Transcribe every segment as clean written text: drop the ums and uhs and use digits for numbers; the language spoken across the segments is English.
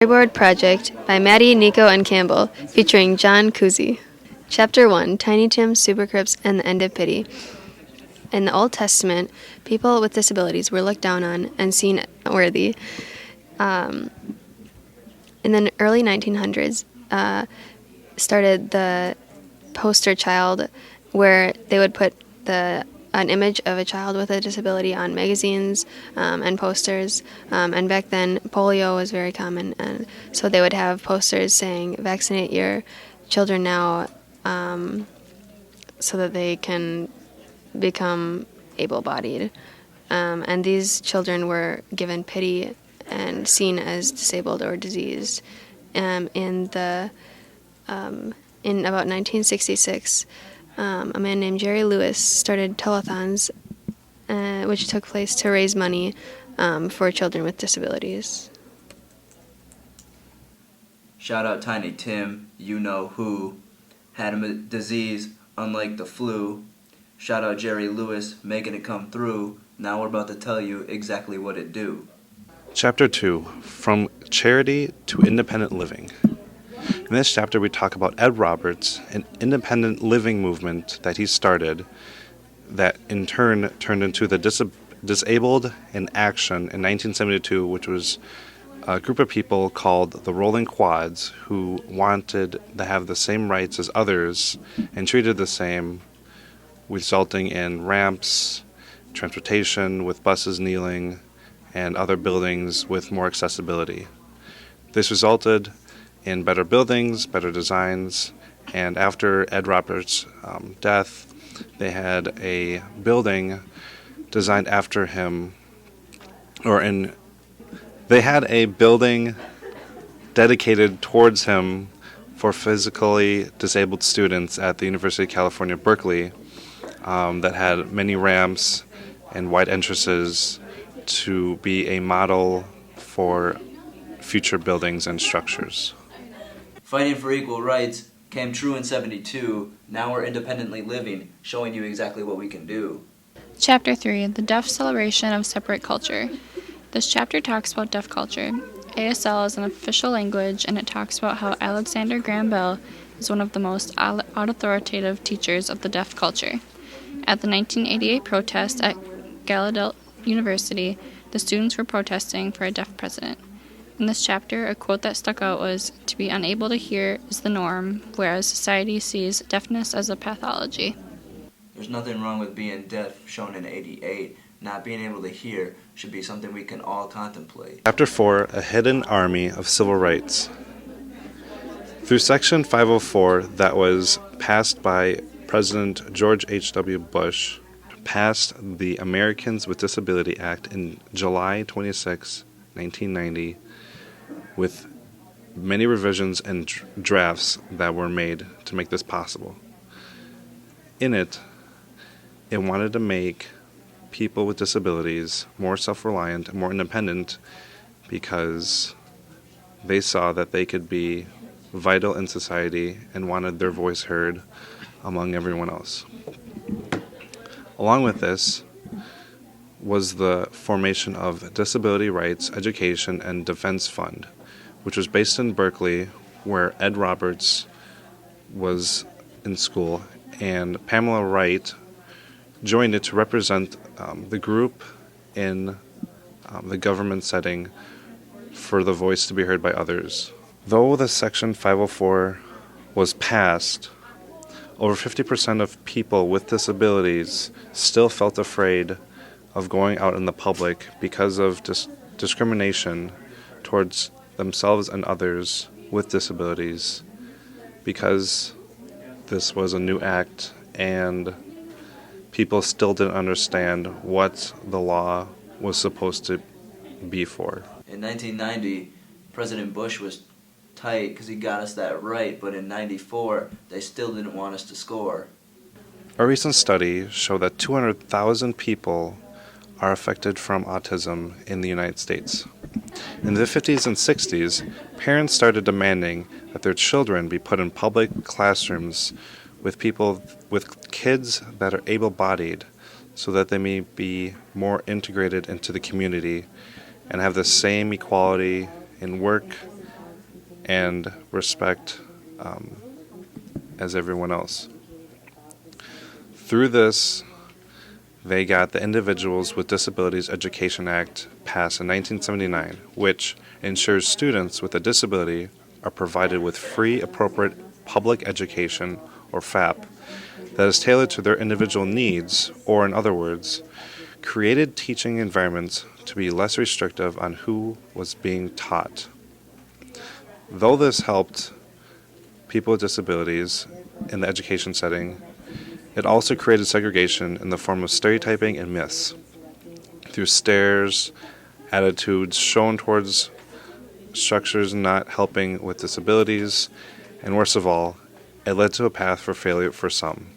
Storyboard project by Maddie, Nico, and Campbell, featuring John Kuzi. Chapter 1, Tiny Tim, Supercrips, and the End of Pity. In the Old Testament, people with disabilities were looked down on and seen worthy. In the early 1900s, started the poster child, where they would put an image of a child with a disability on magazines and posters. And back then, polio was very common, and so they would have posters saying, "Vaccinate your children now, so that they can become able-bodied." And these children were given pity and seen as disabled or diseased. In about 1966, a man named Jerry Lewis started telethons, which took place to raise money for children with disabilities. Shout out Tiny Tim, you know who, had a disease unlike the flu. Shout out Jerry Lewis, making it come through. Now we're about to tell you exactly what it do. Chapter 2, From Charity to Independent Living. In this chapter, we talk about Ed Roberts, an independent living movement that he started that in turn turned into the Disabled in Action in 1972, which was a group of people called the Rolling Quads who wanted to have the same rights as others and treated the same, resulting in ramps, transportation with buses kneeling, and other buildings with more accessibility. This resulted in better buildings, better designs, and after Ed Roberts' death, they had a building designed after him, they had a building dedicated towards him for physically disabled students at the University of California, Berkeley, that had many ramps and wide entrances to be a model for future buildings and structures. Fighting for equal rights came true in 72. Now we're independently living, showing you exactly what we can do. Chapter 3, The Deaf Celebration of Separate Culture. This chapter talks about deaf culture. ASL is an official language, and it talks about how Alexander Graham Bell is one of the most authoritative teachers of the deaf culture. At the 1988 protest at Gallaudet University, the students were protesting for a deaf president. In this chapter, a quote that stuck out was, "To be unable to hear is the norm, whereas society sees deafness as a pathology." There's nothing wrong with being deaf, shown in 88. Not being able to hear should be something we can all contemplate. Chapter 4, A Hidden Army of Civil Rights. Through Section 504 that was passed by President George H.W. Bush, passed the Americans with Disability Act in July 26, 1990, with many revisions and drafts that were made to make this possible. In it wanted to make people with disabilities more self-reliant and more independent because they saw that they could be vital in society and wanted their voice heard among everyone else. Along with this was the formation of Disability Rights, Education, and Defense Fund, which was based in Berkeley, where Ed Roberts was in school, and Pamela Wright joined it to represent the group in the government setting for the voice to be heard by others. Though the Section 504 was passed, over 50% of people with disabilities still felt afraid of going out in the public because of discrimination towards themselves and others with disabilities, because this was a new act and people still didn't understand what the law was supposed to be for. In 1990, President Bush was tight because he got us that right, but in 94, they still didn't want us to score. A recent study showed that 200,000 people are affected from autism in the United States. In the 50s and 60s, parents started demanding that their children be put in public classrooms with kids that are able-bodied so that they may be more integrated into the community and have the same equality in work and respect as everyone else. Through this, they got the Individuals with Disabilities Education Act passed in 1979, which ensures students with a disability are provided with free, appropriate public education, or FAP, that is tailored to their individual needs, or in other words, created teaching environments to be less restrictive on who was being taught. Though this helped people with disabilities in the education setting, it also created segregation in the form of stereotyping and myths through stares, attitudes shown towards structures not helping with disabilities, and worst of all, it led to a path for failure for some.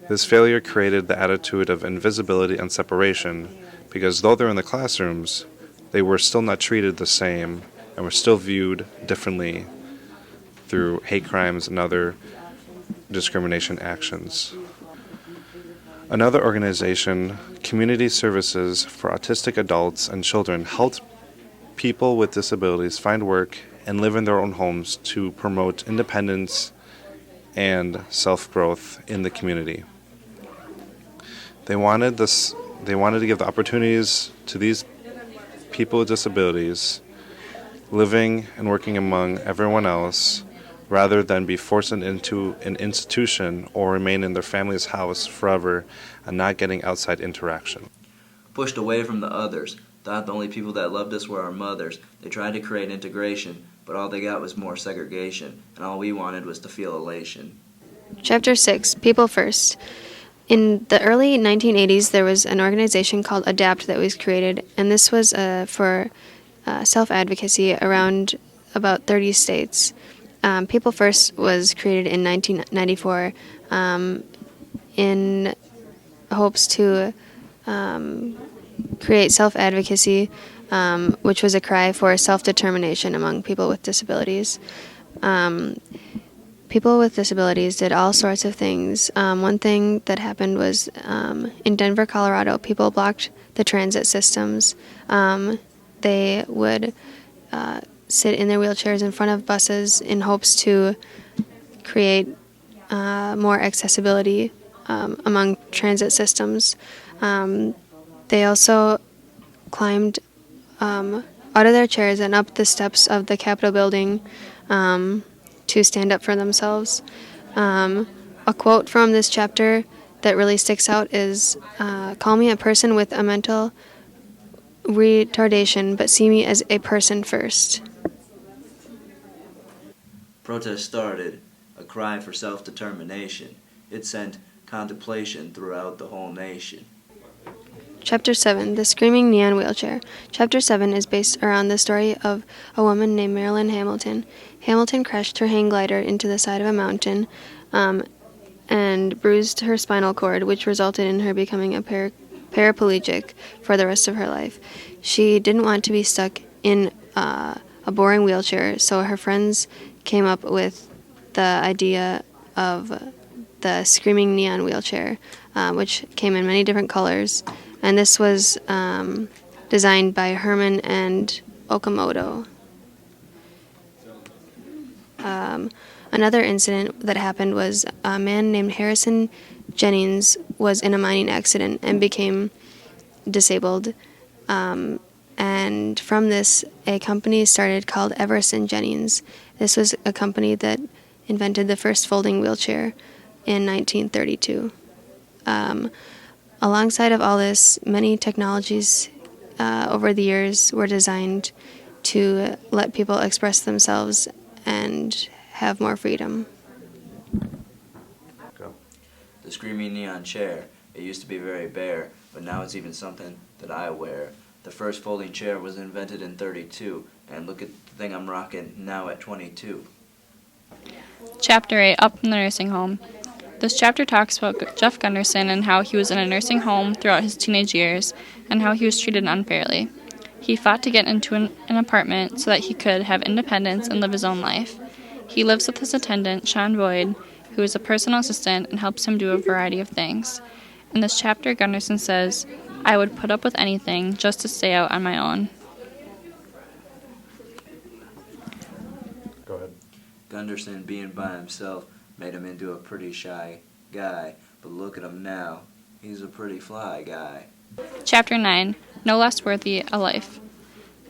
This failure created the attitude of invisibility and separation because though they're in the classrooms, they were still not treated the same and were still viewed differently through hate crimes and other discrimination actions. Another organization, Community Services for Autistic Adults and Children, helped people with disabilities find work and live in their own homes to promote independence and self-growth in the community. They wanted to give the opportunities to these people with disabilities living and working among everyone else rather than be forced into an institution or remain in their family's house forever and not getting outside interaction. Pushed away from the others, thought the only people that loved us were our mothers. They tried to create integration, but all they got was more segregation, and all we wanted was to feel elation. Chapter 6, People First. In the early 1980s, there was an organization called ADAPT that was created, and this was for self-advocacy around about 30 states. People First was created in 1994 in hopes to create self-advocacy, which was a cry for self-determination among people with disabilities. People with disabilities did all sorts of things. One thing that happened was in Denver, Colorado, people blocked the transit systems. They would sit in their wheelchairs in front of buses in hopes to create more accessibility among transit systems. They also climbed out of their chairs and up the steps of the Capitol building to stand up for themselves. A quote from this chapter that really sticks out is, "Call me a person with a mental retardation, but see me as a person first." Protest started, a cry for self-determination. It sent contemplation throughout the whole nation. Chapter 7, The Screaming Neon Wheelchair. Chapter 7 is based around the story of a woman named Marilyn Hamilton. Hamilton crashed her hang glider into the side of a mountain and bruised her spinal cord, which resulted in her becoming a paraplegic for the rest of her life. She didn't want to be stuck in a boring wheelchair, so her friends came up with the idea of the Screaming Neon Wheelchair, which came in many different colors. And this was designed by Herman and Okamoto. Another incident that happened was a man named Harrison Jennings was in a mining accident and became disabled. And from this, a company started called Everson Jennings. This was a company that invented the first folding wheelchair in 1932. Alongside of all this, many technologies over the years were designed to let people express themselves and have more freedom. The Screaming Neon Chair. It used to be very bare, but now it's even something that I wear. The first folding chair was invented in 32, and look at the thing I'm rocking now at 22. Chapter 8, Up in the Nursing Home. This chapter talks about Jeff Gunderson and how he was in a nursing home throughout his teenage years and how he was treated unfairly. He fought to get into an apartment so that he could have independence and live his own life. He lives with his attendant, Sean Boyd, who is a personal assistant and helps him do a variety of things. In this chapter, Gunderson says, "I would put up with anything just to stay out on my own." Go ahead. Gunderson being by himself made him into a pretty shy guy, but look at him now. He's a pretty fly guy. Chapter 9, No Less Worthy a Life.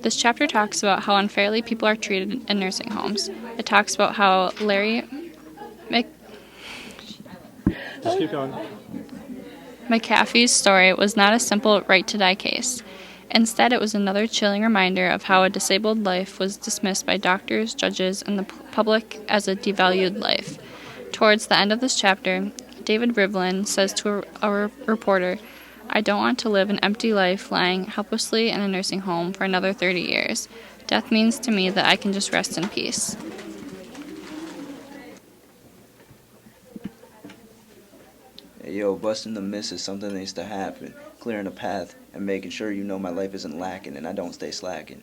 This chapter talks about how unfairly people are treated in nursing homes. It talks about how Larry Just keep going. McAfee's story was not a simple right-to-die case. Instead, it was another chilling reminder of how a disabled life was dismissed by doctors, judges, and the public as a devalued life. Towards the end of this chapter, David Rivlin says to a reporter, "I don't want to live an empty life lying helplessly in a nursing home for another 30 years. Death means to me that I can just rest in peace." Hey, yo, busting the miss is something that needs to happen. Clearing a path and making sure you know my life isn't lacking and I don't stay slacking.